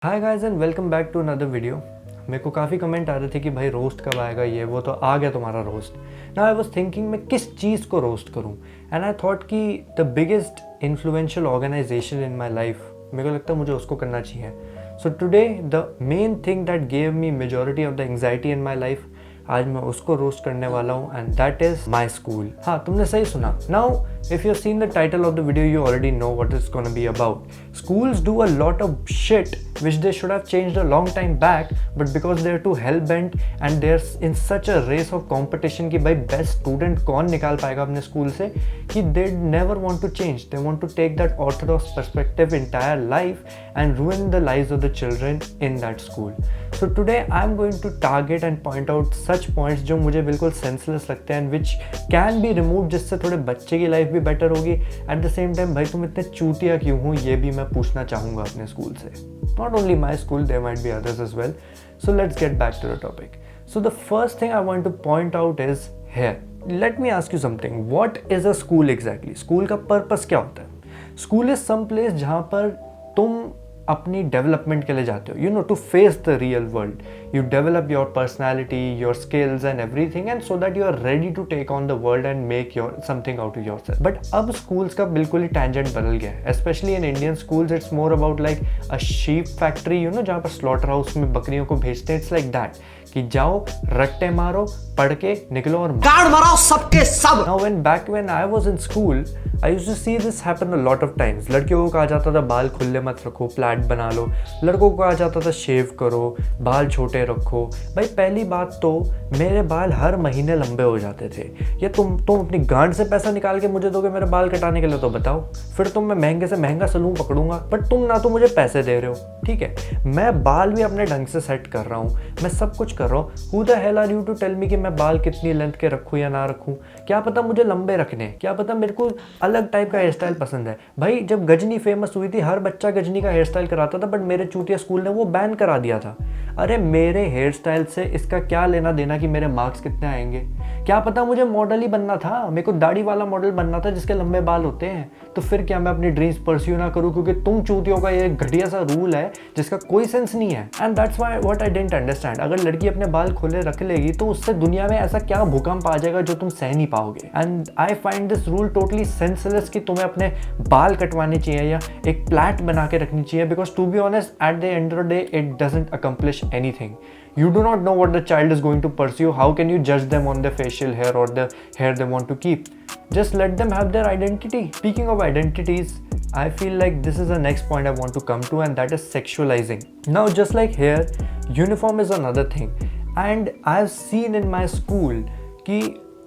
Hi guys and welcome back to another video. मेरे को काफ़ी कमेंट आ रहे थे कि भाई रोस्ट कब आएगा, ये वो। तो आ गया तुम्हारा roast. Now I was thinking मैं किस चीज़ को रोस्ट करूं, एंड आई थॉट कि the biggest influential organisation in my life, मेरे को लगता है मुझे उसको करना चाहिए। So today the main thing that gave me majority of the anxiety in my life, आज मैं उसको रोस्ट करने वाला हूँ, and that is my school. हाँ, तुमने सही सुना। Now if you've seen the title of the video, you already know what it's going to be about. Schools do a lot of shit which they should have changed a long time back, but because they're too hell-bent and they're in such a race of competition कि भाई best student कौन निकाल पाएगा अपने school से, कि they never want to change. They want to take that orthodox perspective entire life and ruin the lives of the children in that school. So today I'm going to target and point out such points जो मुझे बिल्कुल senseless लगते हैं and which can be removed, जिससे थोड़े बच्चे की life भी बेटर होगी। एट द सेम टाइम भाई तुम इतने चूतिया क्यों हो, ये भी मैं पूछना चाहूँगा अपने स्कूल से। Not only my school, there might be others as well. So let's get back to the topic. So the first thing I want to point out is here, let me ask you something, what is a school exactly? School का purpose क्या होता है? School is some place जहाँ पर तुम अपनी development के लिए जाते हो, you know, to face the real world. You develop your personality, your skills and everything, and so that you are ready to take on the world and make your something out of yourself. But अब schools का बिल्कुल ही tangent बदल गया है, specially in Indian schools. It's more about like a sheep factory, you know, जहाँ पर slaughter house में बकरियों को भेजते हैं। इट्स लाइक दैट कि जाओ, रट्टे मारो, पढ़ के निकलो और गाड़ मारो सबके सब। Now when I was in school, I used to see this happen a lot of times. लड़कियों को कहा जाता था बाल खुले मत रखो, फ्लैट बना लो। लड़कों को कहा जाता था शेव करो, बाल छोटे रखो। भाई पहली बात तो मेरे बाल हर महीने लंबे हो जाते थे। ये तुम अपनी गांड से पैसा निकाल के मुझे दोगे मेरे बाल कटाने के लिए तो बताओ, फिर तुम मैं महंगे से महंगा सलून पकड़ूंगा। बट तुम ना तो मुझे पैसे दे रहे हो, ठीक है, मैं बाल भी अपने ढंग से सेट कर रहा हूँ, मैं सब कुछ कर रहा हूँ। Who the hell are you to tell me कि मैं बाल कितनी लेंथ के रखूँ या ना रखूँ? क्या पता मुझे लंबे रखने, क्या पता मेरे को अलग टाइप का हेयर स्टाइल पसंद है। भाई जब गजनी फेमस हुई थी, हर बच्चा गजनी का हेयर स्टाइल कराता था, बट मेरे चूतिया स्कूल ने वो बैन करा दिया था। अरे मेरे हेयर स्टाइल से इसका क्या लेना देना कि मेरे मार्क्स कितने आएंगे? क्या पता मुझे मॉडल ही बनना था, मेरे को दाढ़ी वाला मॉडल बनना था जिसके लंबे बाल होते हैं। तो फिर क्या मैं अपनी ड्रीम्स परस्यू ना करूं क्योंकि तुम चूतियों का ये घटिया सा रूल है जिसका कोई सेंस नहीं है? And that's what I didn't understand. अगर लड़की अपने बाल खोले रख लेगी तो उससे दुनिया में ऐसा क्या भूकंप आ जाएगा जो तुम सह नहीं पाओगे? And I find this rule totally senseless कि तुम्हें अपने बाल कटवाने चाहिए या एक प्लैट बना के रखनी चाहिए, because to be honest at the end of the day it doesn't accomplish anything. You do not know what the child is going to pursue. How can you judge them on their facial hair or the hair they want to keep? Just let them have their identity. Speaking of identities, I feel like this is the next point I want to come to, and that is sexualizing. Now, just like hair, uniform is another thing. And I've seen in my school कि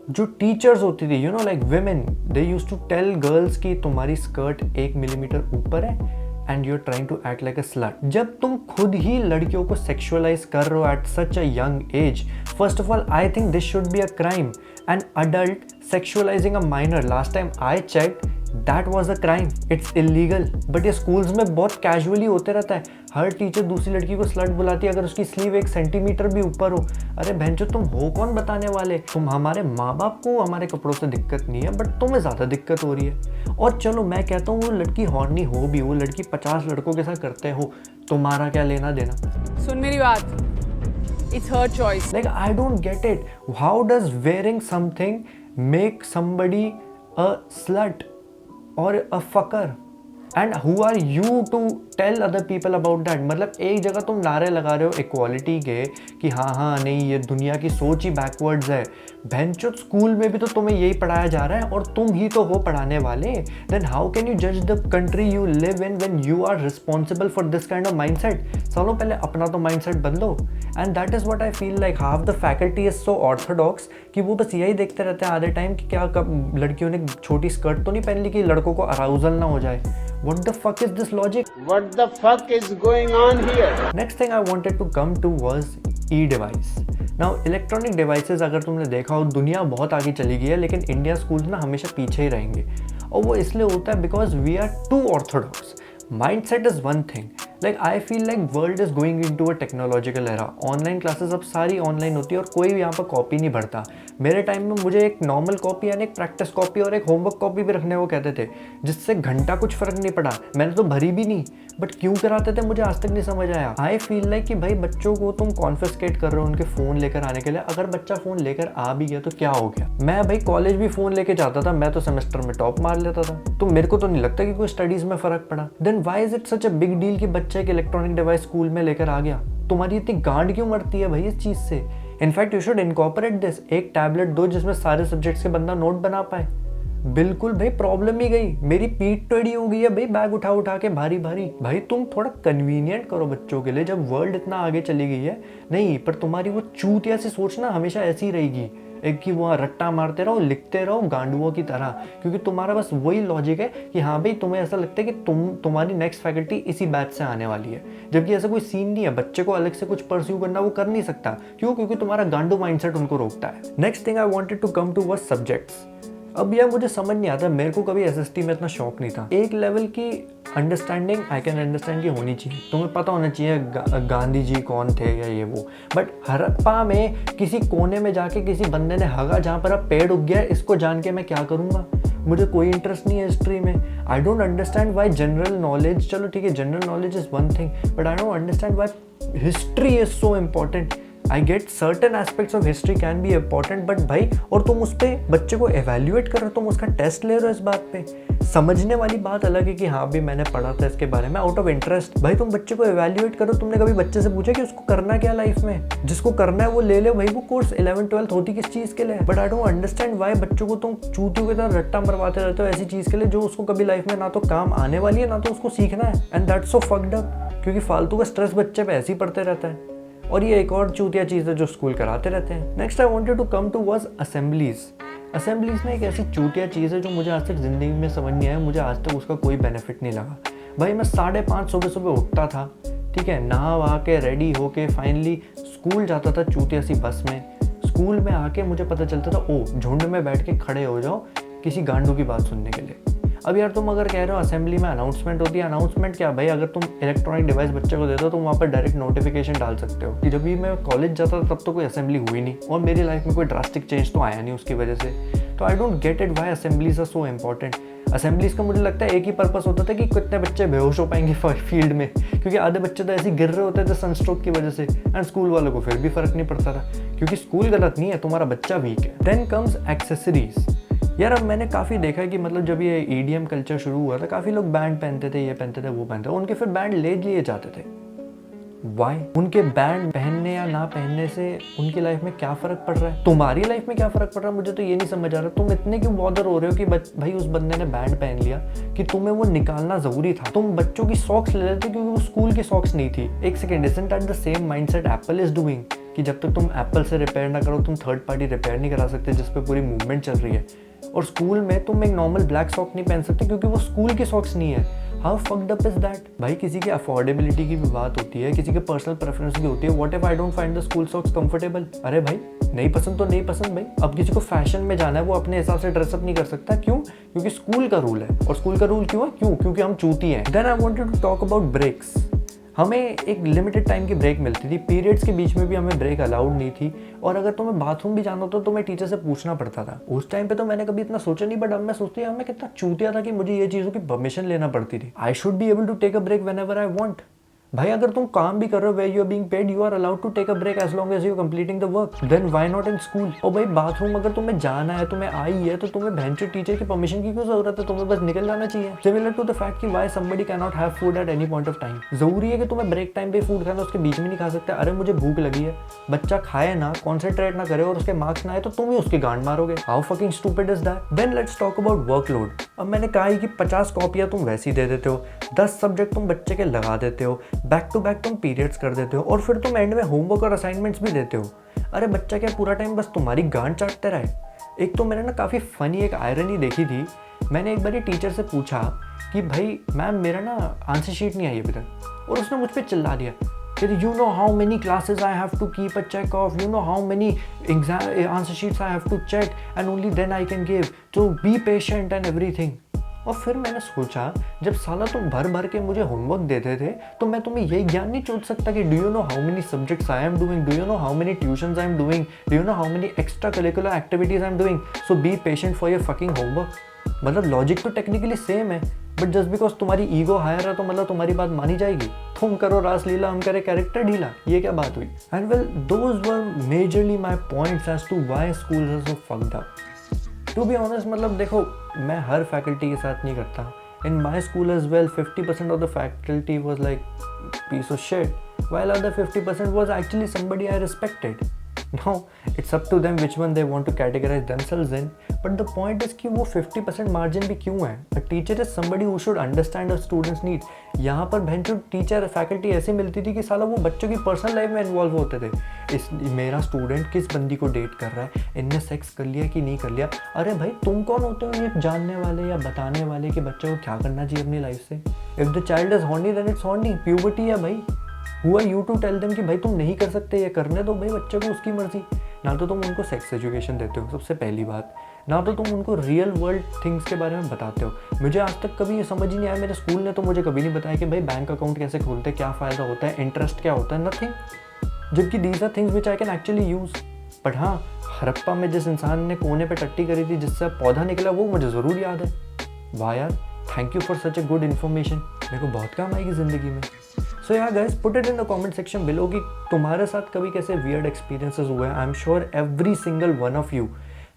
जो teachers होती थी, you know, like women, they use to tell girls कि तुम्हारी skirt 1 millimetre ऊपर है and you are trying to act like a slut. जब तुम खुद ही लड़कियों को सेक्सुअलाइज कर रहे हो at such a young age, first of all I think this should be a crime. An adult sexualising a minor, last time I checked, that was a crime, it's illegal. But ये schools में बहुत casually होते रहता है। हर teacher दूसरी लड़की को slot बुलाती है अगर उसकी स्लीव 1 सेंटीमीटर भी ऊपर हो। अरे बहनचोद, तुम हो कौन बताने वाले? तुम हमारे माँ बाप को हमारे कपड़ों से दिक्कत नहीं है, बट तुम्हें ज़्यादा दिक्कत हो रही है। और चलो मैं कहता हूँ वो लड़की हॉर्नी हो भी, वो लड़की 50 लड़कों के साथ करते हो, तुम्हारा क्या लेना देना? सुन मेरी बात, it's her choice. Like I don't get it. How does wearing something make somebody a slut or a fucker? And who are you to tell other people about that? मतलब एक जगह तुम नारे लगा रहे हो इक्वालिटी के कि हाँ नहीं, ये दुनिया की सोच ही बैकवर्ड्स है। भैंचोद, स्कूल में भी तो तुम्हें यही पढ़ाया जा रहा है और तुम ही तो हो पढ़ाने वाले। देन हाउ कैन यू जज the country you live in when you are responsible for this kind of mindset? चलो पहले अपना तो माइंडसेट बदलो। And that is what I feel like half the faculty is so orthodox कि वो बस यही देखते रहते हैं आधे टाइम कि क्या कब लड़कियों ने छोटी स्कर्ट तो नहीं पहन ली कि लड़कों को अराउजल ना हो जाए। What the fuck is this logic? What the fuck is going on here? Next thing I wanted to come to was e-device. Now electronic devices, अगर तुमने देखा हो, दुनिया बहुत आगे चली गई है, लेकिन इंडिया स्कूल्स ना हमेशा पीछे ही रहेंगे। और वो इसलिए होता है because we are too orthodox. Mindset is one thing. Like I feel like world is going into a technological era. Online classes अब सारी ऑनलाइन होती है और कोई भी यहाँ पर कॉपी नहीं भरता। मेरे टाइम में मुझे एक नॉर्मल कॉपी यानी एक प्रैक्टिस कॉपी और एक होमवर्क कॉपी भी रखने को कहते थे, जिससे घंटा कुछ फर्क नहीं पड़ा, मैंने तो भरी भी नहीं, बट क्यों कराते थे मुझे आज तक नहीं समझ आया। आई फील लाइक कि भाई बच्चों को तुम कॉन्फिस्केट कर रहे हो उनके फ़ोन लेकर आने के लिए। अगर बच्चा फ़ोन लेकर आ भी गया तो क्या हो गया? मैं भाई कॉलेज भी फ़ोन लेके जाता था, मैं तो सेमेस्टर में टॉप मार लेता था, तो मेरे को तो नहीं लगता कि कोई स्टडीज़ में फ़र्क पड़ा। Then why is it such a big deal कि बच्चा एक इलेक्ट्रॉनिक डिवाइस स्कूल में लेकर आ गया? तुम्हारी इतनी गांड क्यों मरती है भाई इस चीज़ से? In fact you should incorporate this. एक टैबलेट दो जिसमें सारे सब्जेक्ट्स के बंदा नोट बना पाए। बिल्कुल भाई, प्रॉब्लम ही गई, मेरी पीठ टेढ़ी हो गई है भाई बैग उठा उठा के भारी भारी। भाई तुम थोड़ा कन्वीनियंट करो बच्चों के लिए, जब वर्ल्ड इतना आगे चली गई है। नहीं, पर तुम्हारी वो चूतिया सी सोचना हमेशा ऐसी रहेगी, एक कि वहाँ रट्टा मारते रहो, लिखते रहो गांडुओं की तरह, क्योंकि तुम्हारा बस वही लॉजिक है कि हाँ भाई तुम्हें ऐसा लगता है कि तुम्हारी नेक्स्ट फैकल्टी इसी बैच से आने वाली है, जबकि ऐसा कोई सीन नहीं है। बच्चे को अलग से कुछ परस्यू करना वो कर नहीं सकता। क्यों? क्योंकि तुम्हारा गांडू माइंडसेट उनको रोकता है। Next thing I wanted to come to was subjects. अब यह मुझे समझ नहीं आता, मेरे को कभी एसएसटी में इतना शौक नहीं था। एक लेवल की अंडरस्टैंडिंग आई कैन अंडरस्टैंड की होनी चाहिए, तुम्हें पता होना चाहिए गांधी जी कौन थे या ये वो, बट हड़प्पा में किसी कोने में जाके किसी बंदे ने हगा जहाँ पर अब पेड़ उग गया, इसको जान के मैं क्या करूँगा? मुझे कोई इंटरेस्ट नहीं है हिस्ट्री में। I don't understand why general knowledge, चलो ठीक है general knowledge is one thing, but I don't understand why history is so important. I get certain aspects of history can be important, but भाई और तुम उस पर बच्चे को एवेल्यूएट कर रहे हो, तुम उसका टेस्ट ले रहे हो इस बात पे। समझने वाली बात अलग है कि हाँ भी मैंने पढ़ा था इसके बारे में आउट ऑफ इंटरेस्ट। भाई तुम बच्चे को एवेल्यूएट करो। तुमने कभी बच्चे से पूछा कि उसको करना क्या लाइफ में? जिसको करना है वो ले ले भाई, वो कोर्स 11th-12th होती किस चीज़ के लिए? But I don't understand why बच्चों को तुम चूतियों की तरह रट्टा मरवाते रहते हो ऐसी चीज़ के लिए जो उसको कभी लाइफ में ना तो काम आने वाली है ना तो उसको सीखना है। And that's so fucked up, क्योंकि फालतू का स्ट्रेस बच्चे पे ऐसे ही पड़ते रहता है। और ये एक और चूतिया चीज़ है जो स्कूल कराते रहते हैं। Next I wanted to come to was assemblies. Assemblies में एक ऐसी चूतिया चीज़ है जो मुझे आज तक ज़िंदगी में समझ नहीं आया, मुझे आज तक उसका कोई बेनिफिट नहीं लगा। भाई मैं 5:30 सुबह उठता था, ठीक है, नहा वहा के रेडी होके फाइनली स्कूल जाता था चूतिया सी बस में। स्कूल में आके मुझे पता चलता था ओ झुंड में बैठ के खड़े हो जाओ किसी गांडू की बात सुनने के लिए। अब यार तुम अगर कह रहे हो असेंबली में अनाउंसमेंट होती है, अनाउंसमेंट क्या भाई? अगर तुम इलेक्ट्रॉनिक डिवाइस बच्चे को देते हो तो वहाँ पर डायरेक्ट नोटिफिकेशन डाल सकते हो। कि जब भी मैं कॉलेज जाता था तब तो कोई असेंबली हुई नहीं और मेरी लाइफ में कोई ड्रास्टिक चेंज तो आया नहीं उसकी वजह से। तो I don't get it why assemblies are so important. Assemblies का मुझे लगता है एक ही पर्पस होता था कि कितने बच्चे बेहोश हो पाएंगे फील्ड में, क्योंकि आधे बच्चे तो ऐसे गिर रहे होते थे सनस्ट्रोक की वजह से, एंड स्कूल वालों को फिर भी फर्क नहीं पड़ता था क्योंकि स्कूल गलत नहीं है, तुम्हारा बच्चा वीक है। Then comes accessories. यार अब मैंने काफ़ी देखा है कि मतलब जब ये EDM कल्चर शुरू हुआ था काफ़ी लोग बैंड पहनते थे, ये पहनते थे, वो पहनते थे, उनके फिर बैंड ले लिए जाते थे। वाई? उनके बैंड पहनने या ना पहनने से उनकी लाइफ में क्या फ़र्क पड़ रहा है? तुम्हारी लाइफ में क्या फ़र्क पड़ रहा है? मुझे तो ये नहीं समझ आ रहा। तुम इतने क्यों बॉदर हो रहे हो कि भाई उस बंदे ने बैंड पहन लिया कि तुम्हें वो निकालना ज़रूरी था? तुम बच्चों की सॉक्स ले लेते क्योंकि वो स्कूल की सॉक्स नहीं थी। एक second, isn't that the same mindset Apple is doing कि जब तक तुम एप्पल से रिपेयर ना करो तुम थर्ड पार्टी रिपेयर नहीं करा सकते जिस पे पूरी मूवमेंट चल रही है। और स्कूल में तुम एक नॉर्मल ब्लैक सॉक नहीं पहन सकते क्योंकि वो स्कूल की सॉक्स नहीं है। How fucked up is that? भाई किसी की अफोर्डेबिलिटी की भी बात होती है, किसी के पर्सनल प्रेफरेंस भी होती है। What if I don't find the school socks comfortable? अरे भाई नहीं पसंद तो नहीं पसंद भाई। अब किसी को फैशन में जाना है वो अपने हिसाब से ड्रेसअप नहीं कर सकता। क्यों? क्योंकि स्कूल का रूल है। और स्कूल का रूल क्यों है? क्योंकि हम चूती हैं। Then I wanted to talk about breaks. हमें एक लिमिटेड टाइम की ब्रेक मिलती थी, पीरियड्स के बीच में भी हमें ब्रेक अलाउड नहीं थी, और अगर तुम्हें बाथरूम भी जाना होता तो तुम्हें टीचर से पूछना पड़ता था। उस टाइम पे तो मैंने कभी इतना सोचा नहीं, बट अब मैं सोचती हूँ मैं कितना चूतिया था कि मुझे ये चीज़ों की परमिशन लेना पड़ती थी। I should be able to take a break whenever I want. भाई अगर तुम काम भी कर रहे हो where you are being paid, you are allowed to take a break as long as you completing the work. Then why not in school? और भाई बाथरूम अगर तुम्हें जाना है, तुम्हें आई है, तो तुम्हें भैंचो टीचर की परमिशन की क्यों जरूरत है? तुम्हें बस निकल जाना चाहिए। सिमिलर टू द फैक्ट कि why somebody can not have food at any point of time. जरूरी है कि तुम्हें ब्रेक टाइम पे फूड खाना, उसके बीच में नहीं खा सकते। अरे मुझे भूख लगी है, बच्चा खाए ना, कॉन्सेंट्रेट ना करे और उसके मार्क्स ना आए तो तुम ही उसकी गांड मारोगे। How fucking stupid is that? Then let's talk about workload. अब मैंने कहा है कि 50 कॉपियां तुम वैसी दे देते हो, 10 सब्जेक्ट तुम बच्चे के लगा देते हो, बैक टू बैक तुम पीरियड्स कर देते हो, और फिर तुम एंड में होमवर्क और असाइनमेंट्स भी देते हो। अरे बच्चा क्या पूरा टाइम बस तुम्हारी गांड चाटते रहे? एक तो मैंने ना काफ़ी फनी एक आयरनी देखी थी। मैंने एक बार टीचर से पूछा कि भाई मैम मेरा ना आंसर शीट नहीं आई अभी तक, और उसने मुझ पर चिल्ला दिया कि you know how many classes I have to keep a check of, you know how many answer sheets I have to check, and only then I can give, so be patient and everything. और फिर मैंने सोचा, जब साला तुम भर भर के मुझे होमवर्क देते थे तो मैं तुम्हें यही ज्ञान नहीं चोट सकता कि do you know how many subjects I am doing, do you know how many tuitions I am doing, do you know how many extra curricular activities I am doing, so be patient for your fucking homework. मतलब logic तो technically same है, but just because तुम्हारी ego higher है तो मतलब तुम्हारी बात मानी जाएगी। तुम करो रास लीला, हम करे कैरेक्टर ढीला, ये क्या बात हुई? And well, those were majorly my points as to why schools are so fucked up. To be honest, मतलब देखो, मैं हर फैकल्टी के साथ नहीं करता। In my school as well 50% of the faculty was like piece of shit, while other 50% was actually somebody I respected. Now, it's up to them which one they want to categorize themselves in. But the point is कि वो 50% margin भी क्यों है? A teacher is somebody who should understand a student's need. यहाँ पर भैंचो teacher faculty ऐसे मिलती थी कि साला वो बच्चों की पर्सनल लाइफ में इन्वॉल्व होते थे। मेरा स्टूडेंट किस बंदी को डेट कर रहा है, इनने सेक्स कर लिया कि नहीं कर लिया। अरे भाई, तुम कौन होते हो ये जानने वाले या बताने वाले कि बच्चे को क्या करना चाहिए अपनी लाइफ से? If the child is horny then it's horny, puberty है भाई। Who are you to tell them कि भाई तुम नहीं कर सकते, ये करने दो भाई बच्चे को उसकी मर्जी। ना तो तुम उनको सेक्स एजुकेशन देते हो, सबसे पहली बात, ना तो तुम उनको रियल वर्ल्ड थिंग्स के बारे में बताते हो। मुझे आज तक कभी ये समझ ही नहीं आया, मेरे स्कूल ने तो मुझे कभी नहीं बताया कि भाई बैंक अकाउंट कैसे खोलते हैं, क्या फ़ायदा होता है, इंटरेस्ट क्या होता है, नथिंग। जबकि these are things which I can actually use. But हाँ, हड़प्पा में जिस इंसान ने कोने पे टट्टी करी थी जिससे पौधा निकला, वो मुझे ज़रूर याद है। वाह यार, thank you for such a good information, मेरे को बहुत काम आएगी ज़िंदगी में। सो या guys, put it in the comment section below कि तुम्हारे साथ कभी कैसे वियर्ड एक्सपीरियंसेस हुए हैं। I am sure every single one of you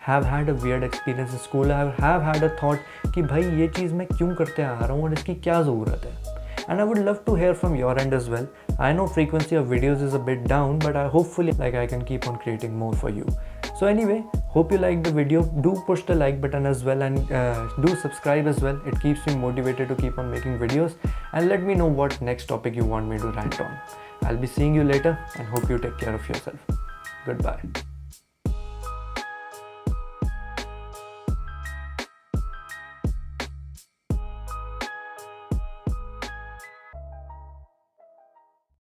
have had a weird experience in school, have had a thought कि भाई ये चीज़ मैं क्यों करते आ रहा हूँ और इसकी क्या ज़रूरत है। And I would love to hear from your end as well. I know frequency of videos is a bit down, but hopefully I can keep on creating more for you. So anyway, hope you liked the video. Do push the like button as well, and do subscribe as well. It keeps me motivated to keep on making videos. And let me know what next topic you want me to rant on. I'll be seeing you later, and hope you take care of yourself. Goodbye.